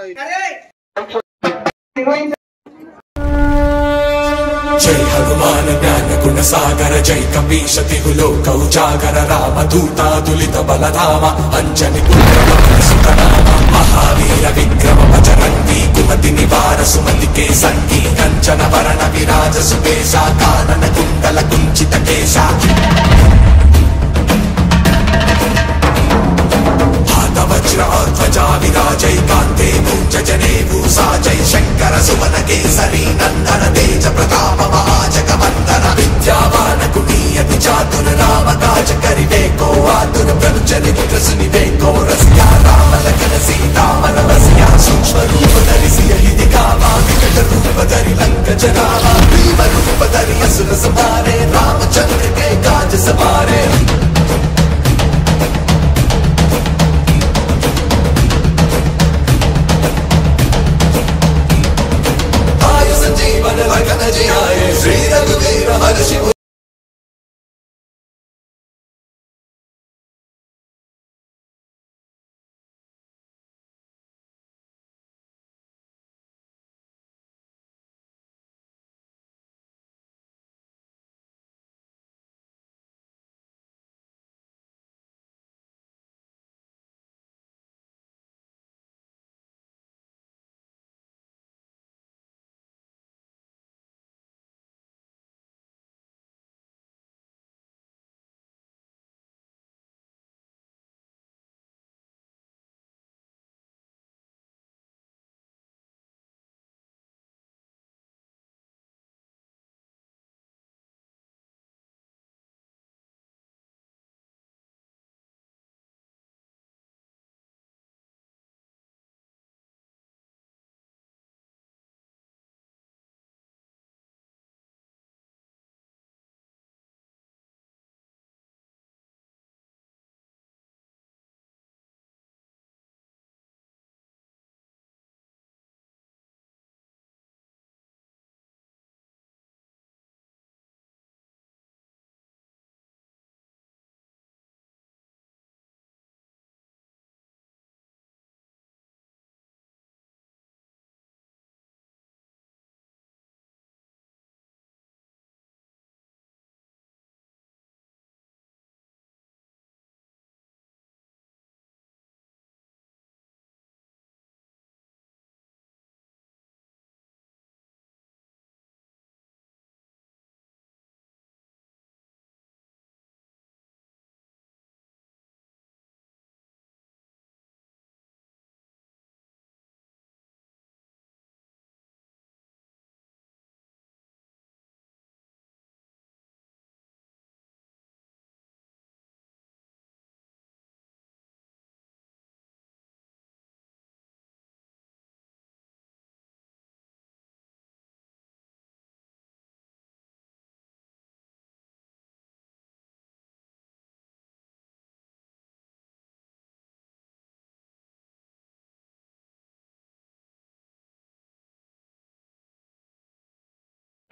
जय हनुमान ज्ञान गुण सागर जय कपीश तिहु लोक उजागर राम दूता दुलित बलधामा अंजनी पुत्र पवन सुत नामा महावीर विक्रम बजरंगी कुमति निवार सुमति के संगी कंचन वरण विराज सुबेशा कानन कुंडल कुंचित केशा वज्र और ध्वजा विराजय कांते मूंज जनेऊ साजय शंकर सुमन केसरी नंदन तेज प्रताप महाजगवंदन विद्यावान कुटीयति चातुर राम काज करिवे को आतुर प्रभु चरित्र सुनिवे को रसिया राम लखन सीता मन बसिया सूक्ष्म रूप धरि सियहि दिखावा विकट रूप धरि लंक जरावा भीम रूप धरि असुर संहारे रामचंद्र के काज सवारे श्री रघुवीर हर्षि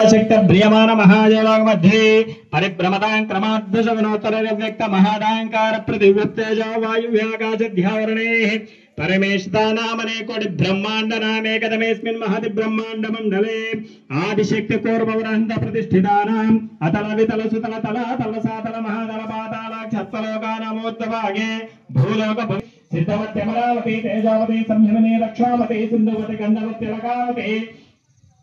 शक्त ब्रियमान महादेवाग मध्ये परिभ्रमतां क्रमाद्दश विनोत्तर व्यक्त महादांकार प्रतिव्यक्तेजो वायुव्याकाशध्यावरणे परमेशता नामने कोटि ब्रह्मांड नामेकतमेस्मिन् महति ब्रह्मांड मंडले आदिशक्ति कौरववृंद प्रतिष्ठितानां अतल वितल सुतल तल तल सातल महातल पाताल क्षत्तलोकानामोत्तभागे भूलोक सिद्धवती अमरावती तेजावती संयमनी रक्षावती सिंधुवती गंधवती लकावती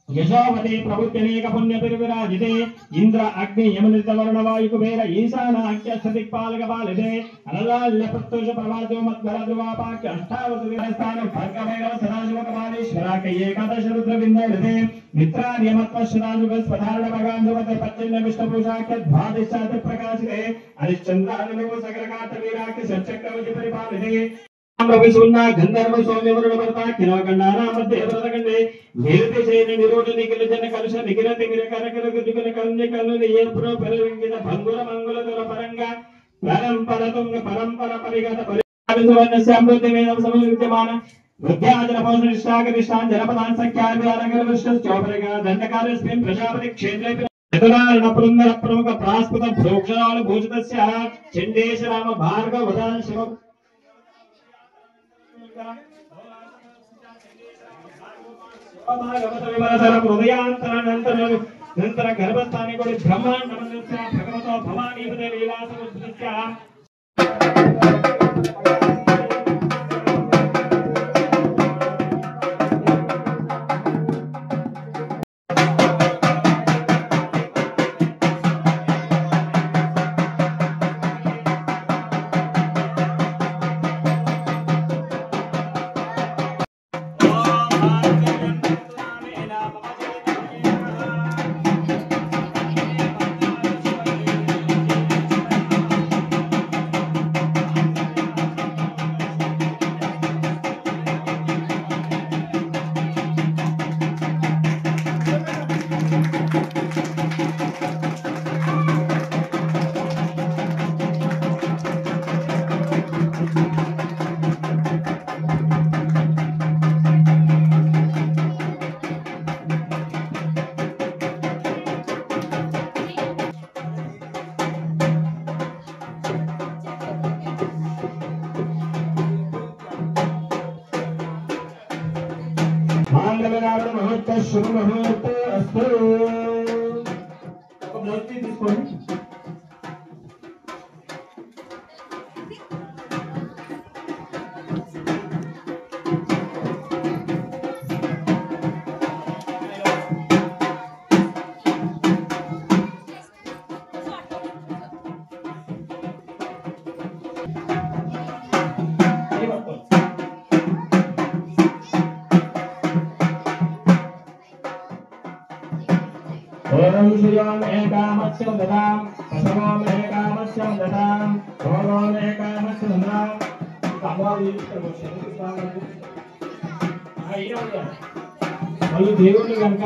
यशोवती प्रभुत्यनेक पुण्यतिर्विराजिते इंद्र अग्नि यमनित वरुण वायु कुबेर ईशानाख्य दिक्पालक पालिते अनलाल्य प्रत्युष प्रभातो मद्भर ध्रुवापाक्य अष्टावतार भर्गभैरव सदाशिव कपालीश्वराक एकादश रुद्र बिंदुते मित्रार्यमत्वश्राजुग स्वधारण भगान्धवते पच्चिन्न विष्णुपुरुषाख्य द्वादशात् प्रकाशिते हरिश्चंद्रानुलोक सकलकात वीराख्य सचक्रवति परिपालिते रविसून्ना गंधर्व सौम्य वरुण वर्ता किरागंडाना मध्य व्रतगंडे नीरति सेन निरोध निखिल जन कलश निखिलति मिर करकर गुजुगन कन्य कन्नु ये पुरो परविंगित भंगुर मंगल तोर परंगा परंपरा तुंग परंपरा परिगत परिसुवर्ण समृद्धि में समविद्यमान विद्याजन पोषण निष्ठागरिष्ठान जनपदान संख्या विहारगर विश्व चौपरगा दंडकारस्मिन् प्रजापति क्षेत्रे चतुरार्ण पुरंदर प्रमुख प्रास्पुत भोक्षाल भोजतस्य चंडेश राम भार्गव वदान शिव ನಂತರ ಗರ್ಭಸ್ಥಾನಿಗಳು ಬ್ರಹ್ಮಾಂಡ ಭಗವತೋ ಭವಾನಿ ಲೀಲಾಸಮುದ್ರಸ್ಯ मुहूर्त शुभ मुहूर्त अस्तु मूर्ति తీసుకోండి ओम श्रीयोम एकामस्यं ददाम पशवोम एकामस्यं ददाम भोगोम एकामस्यं ददाम कामवादी వాళ్ళు దేవుళ్ళు కనుక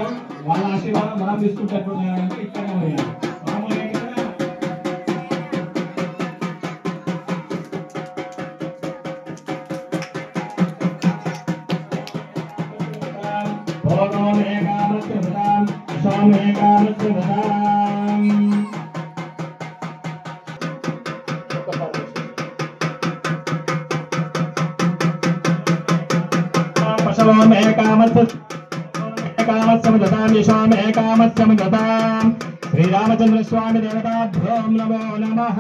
వాళ్ళ ఆశీర్వాదం మనం తీసుకుంటున్నారంటే ఇక్కడే ఉన్నారు भोगोम एकामस्यं ददाम स्वामी एकामस्यं ददाम पशवोम एकामस्यं ददाम स्वामी एकामस्यं ददाम श्री रामचंद्र स्वामी देवताभ्यो नमो नमः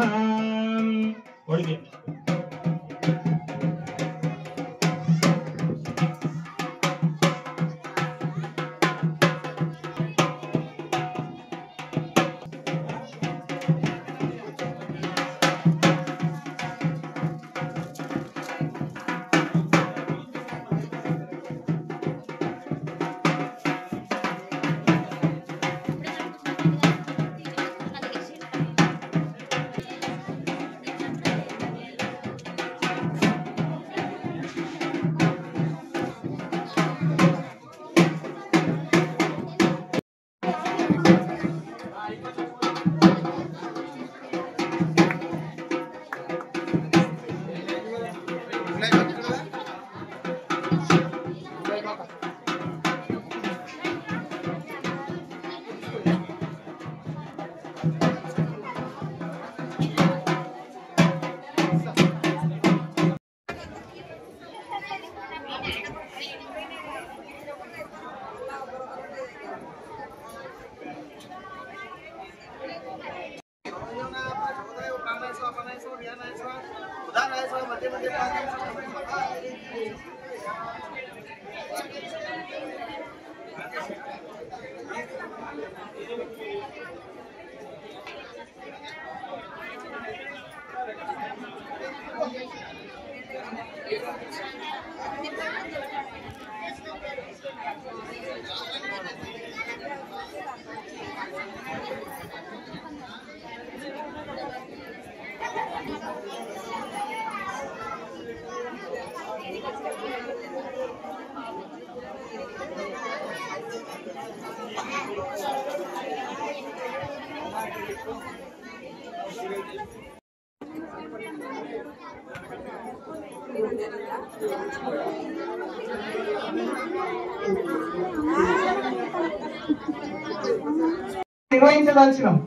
నిర్వహించదలిచినాం.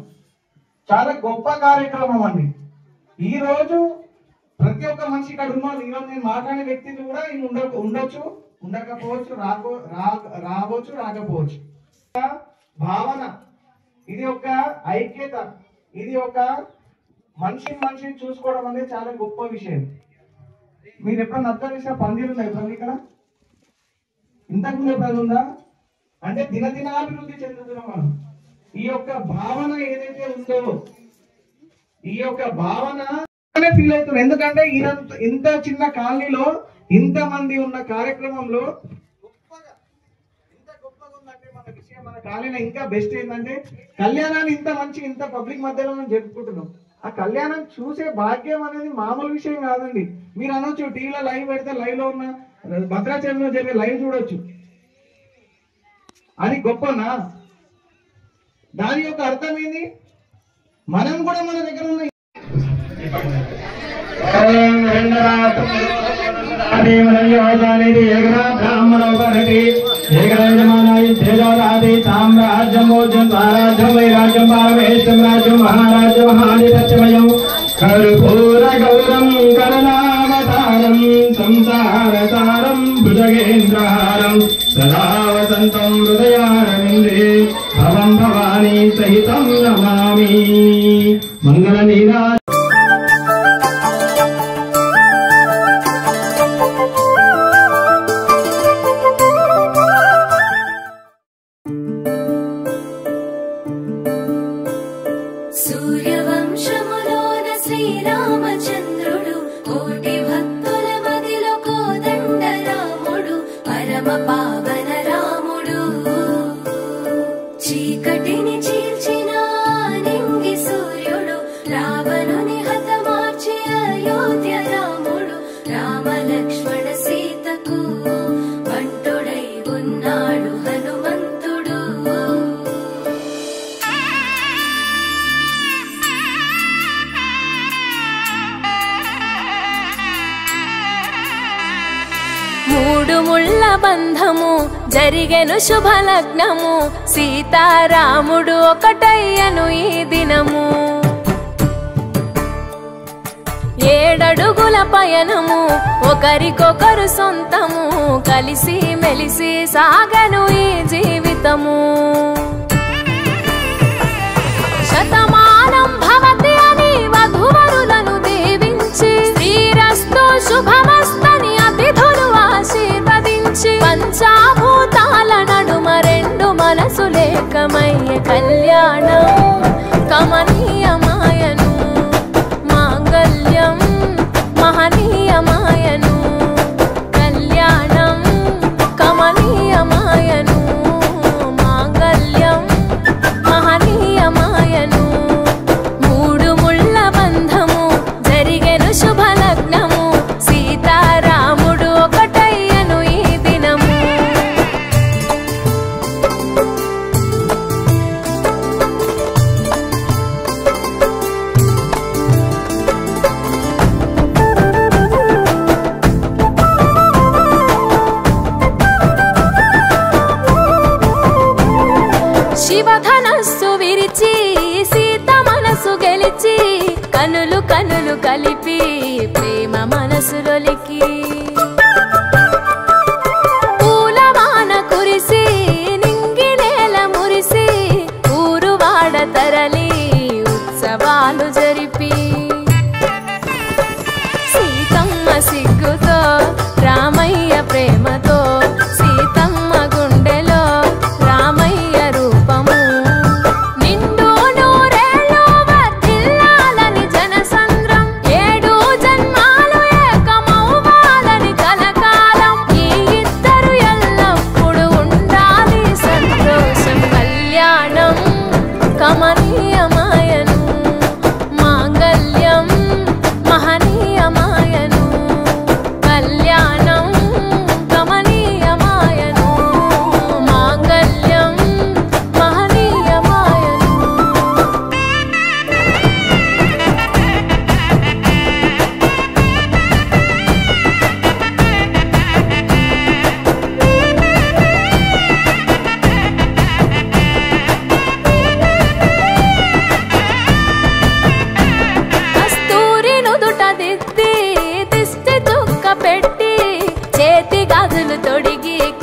చాలా గొప్ప కార్యక్రమం అండి. ఈ రోజు ప్రతి ఒక్క మనిషి ఇక్కడ ఉన్న ఈరోజు నేను మాట్లాడే వ్యక్తిని కూడా ఉండొచ్చు, ఉండకపోవచ్చు, రావచ్చు, రాకపోవచ్చు. భావన, ఇది ఒక ఐక్యత, ఇది ఒక మనిషిని చూసుకోవడం అనేది చాలా గొప్ప విషయం. మీరు ఎప్పుడన్నా అర్థం చేసిన పందిరు ఉందా ఎప్పుడన్నా ఇక్కడ? ఇంతకుముందు ఎప్పుడన్నా ఉందా? అంటే దినదినాభివృద్ధి చెందుతున్నాం మనం. ఈ యొక్క భావన ఏదైతే ఉందో, ఈ యొక్క భావన ఫీల్ అవుతుంది. ఎందుకంటే ఇంత చిన్న కాలనీలో ఇంతమంది ఉన్న కార్యక్రమంలో గొప్పగా ఉందంటే మన విషయం, మన కాలనీలో ఇంకా బెస్ట్ ఏంటంటే కళ్యాణాన్ని ఇంత పబ్లిక్ మధ్యలో మనం జరుపుకుంటున్నాం. ఆ కళ్యాణం చూసే భాగ్యం అనేది మామూలు విషయం కాదండి. మీరు అనొచ్చు టీవీలో లైవ్ పెడితే లైవ్ లో ఉన్న భద్రాచలంలో జరిగే లైవ్ చూడొచ్చు, అది గొప్పనా? దాని యొక్క అర్థం ఏంది? మనం కూడా మన దగ్గర ఉన్న కర్పూర గౌరం కరుణావతారం సంసారసారం భుజగేంద్రహారం సదా వసంతం హృదయారవిందే భవం భవానీ సహితం నమామి. మంగళ నీరా సూర్యవంశములోన శ్రీరామచంద్రుడు, కోటి భక్తుల మదిలో కోదండ రాముడు, పరమ పావన రాముడు. చీకటిని చీల్చిన నింగి సూర్యుడు, రావణుని హతమార్చి అయోధ్య రాముడు, రామ లక్ష్మణ సీతకు బంటుడై ఉన్నాడు హనుమంతుడు. మూడు ముళ్ళ బంధము జరిగెను శుభలగ్నము, సీతారాముడు ఒకటయ్యను ఈ దినము. 7 అడుగుల పయనము, ఒకరికొకరు సొంతము, కలిసి మెలిసి సాగను ఈ జీవితము. శతమానం భవతి అని వధువరులను దీవించి, శ్రీరస్తు శుభమస్తని అతిథులు ఆశీర్వదించి, పంచాభూతాల నడుమ 2 మనసులేకమయ్యే కళ్యాణం కమనీయమాయను, మాంగళ్యం మహనీయమాయను. కళ్యాణం కమనీయమాయను, మాంగళ్యం మహనీయమాయను. 3 ముళ్ళ బంధము జరిగెను శుభలగ్నము, సీతారాముడు ఒకటయ్యను ఈ దినము. శివధనస్సు విరిచి సీత మనసు గెలిచి, కనులు కనులు కలిపి ప్రేమ మనసులొలికి, పూలవాన కురిసి నింగి నేల మురిసి, ఊరువాడ తరలి ఉత్సవాలు జరిపి, సీతమ్మ సిగ్గుతో రామయ్య ప్రేమతో, సీతమ్మ గుండెలో రామయ్య రూపము. నిండు నూరేళ్ళు వర్ధిల్లాలని జనసంద్రం, 7 జన్మాలు ఏకమవ్వాలని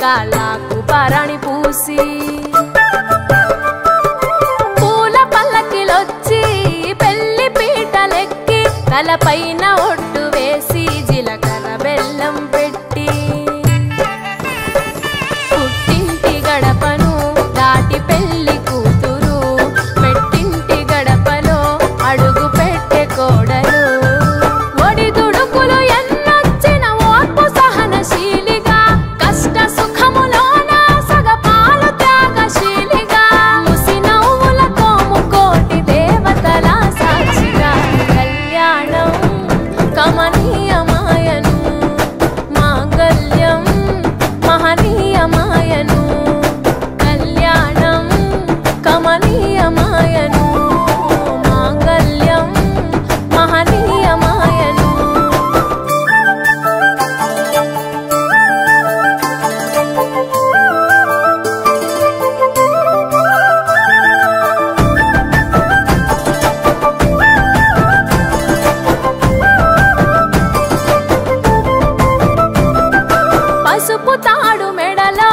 కాళ్ళకు పరణి పూసి పూల పల్లకిలొచ్చి పెళ్లి పీటలెక్కి తలపైన ఒట్టు వేసి జీలకర్ర బెల్లం పెట్టి పుట్టింటి గడపను దాటి పెళ్లి కూతురు మెట్టింటి గడపలో అడుగు పెట్టే కోడలు ఒడిదుడుకులు ఎన్నొచ్చిన ఓర్పు సహనశీలిగా కష్ట సుఖములోన సగపాలు త్యాగశీలిగా ముసి నవ్వులతో ముకోటి దేవతల సాక్షిగా కళ్యాణం కమనీయమాయను మాంగళ్యం మహనీయమాయను కళ్యాణం కమనీయమాయను మాంగళ్యం మహనీయమాయను పసుపు తాడు మెడలో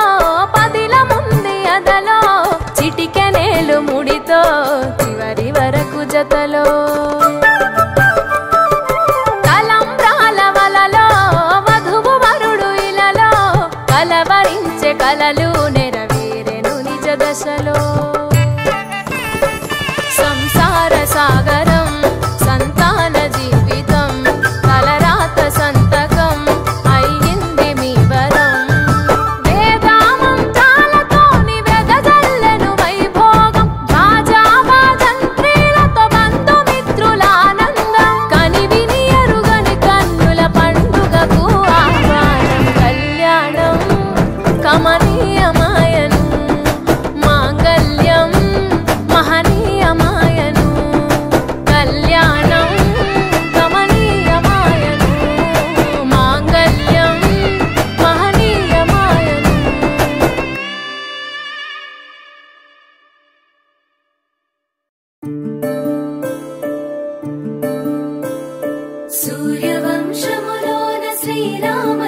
పదిల ముంది అదలో చిటికెనేలు ముడితో చివరి వరకు జతలో తలంబ్రాల వలలో వధువు వరుడు ఇలలో కలవరించే కలలు నెరవేరెను నిజ దశలో సంసార సాగరం సంతాన జీవితం తలరాత సంతకం అయ్యింది మీ వరం వేదామంత్రాలతోని వెదజల్లెను వైభోగం భాజావాదంత్రీలతో బంధుమిత్రుల ఆనందం కనివిని ఎరుగని కన్నుల పండుగకు ఆహ్వానం కళ్యాణం కమనీయమాయను మాంగళ్యం మహనీయమాయను కళ్యాణం కమనీయమాయను మాంగళ్యం మహనీయమాయను సూర్యవంశములోన శ్రీరామ